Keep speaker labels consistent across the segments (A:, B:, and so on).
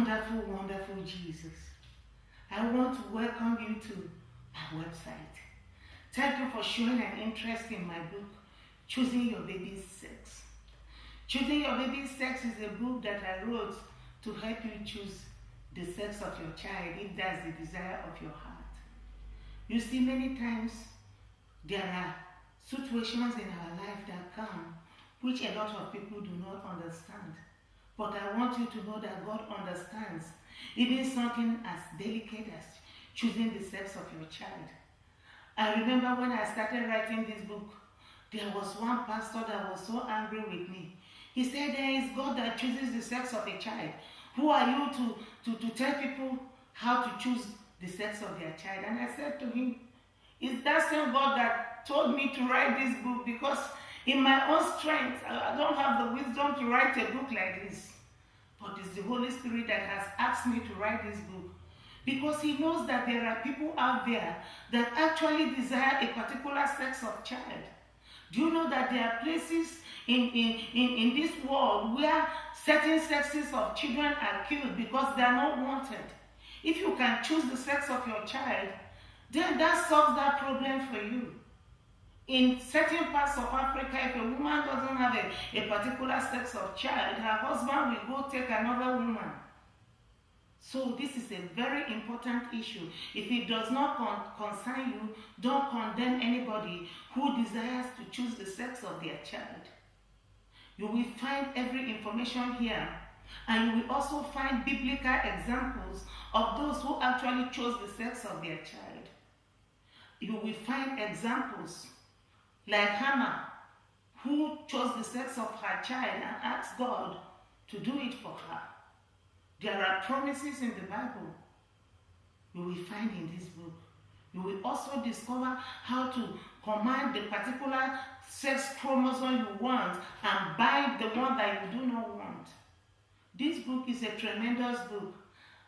A: Wonderful, wonderful Jesus, I want to welcome you to my website. Thank you for showing an interest in my book, Choosing Your Baby's Sex. Choosing Your Baby's Sex is a book that I wrote to help you choose the sex of your child if that's the desire of your heart. You see, many times there are situations in our life that come which a lot of people do not understand. But I want you to know that God understands even something as delicate as choosing the sex of your child. I remember when I started writing this book, there was one pastor that was so angry with me. He said, there is God that chooses the sex of a child. Who are you to tell people how to choose the sex of their child? And I said to him, it's that same God that told me to write this book, because in my own strength, I don't have the wisdom to write a book like this. But it's the Holy Spirit that has asked me to write this book, because He knows that there are people out there that actually desire a particular sex of child. Do you know that there are places in this world where certain sexes of children are killed because they are not wanted? If you can choose the sex of your child, then that solves that problem for you. In certain parts of Africa, if a woman doesn't have a particular sex of child, her husband will go take another woman. So this is a very important issue. If it does not concern you, don't condemn anybody who desires to choose the sex of their child. You will find every information here, and you will also find biblical examples of those who actually chose the sex of their child. You will find examples like Hannah, who chose the sex of her child and asked God to do it for her. There are promises in the Bible you will find in this book. You will also discover how to command the particular sex chromosome you want and buy the one that you do not want. This book is a tremendous book,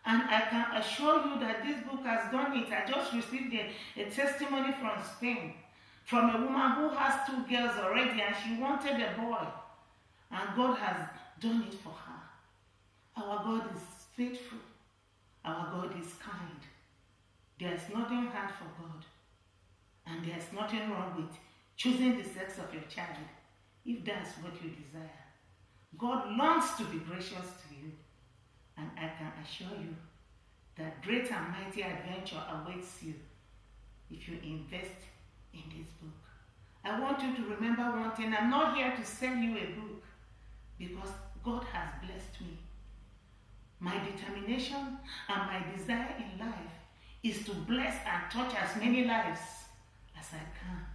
A: and I can assure you that this book has done it. I just received a testimony from Spain, from a woman who has 2 girls already, and she wanted a boy, and God has done it for her. Our God is faithful. Our God is kind. There's nothing hard for God, and there's nothing wrong with choosing the sex of your child if that's what you desire. God longs to be gracious to you, and I can assure you that great and mighty adventure awaits you if you invest in this book. I want you to remember one thing. I'm not here to sell you a book, because God has blessed me. My determination and my desire in life is to bless and touch as many lives as I can,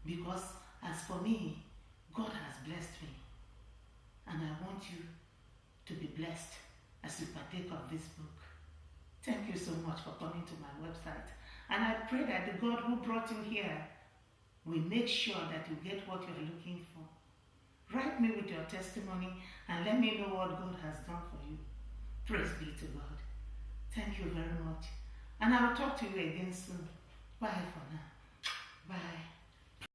A: because as for me, God has blessed me, and I want you to be blessed as you partake of this book. Thank you so much for coming to my website, and I pray that the God who brought you here will make sure that you get what you're looking for. Write me with your testimony and let me know what God has done for you. Praise be to God. Thank you very much. And I'll talk to you again soon. Bye for now. Bye.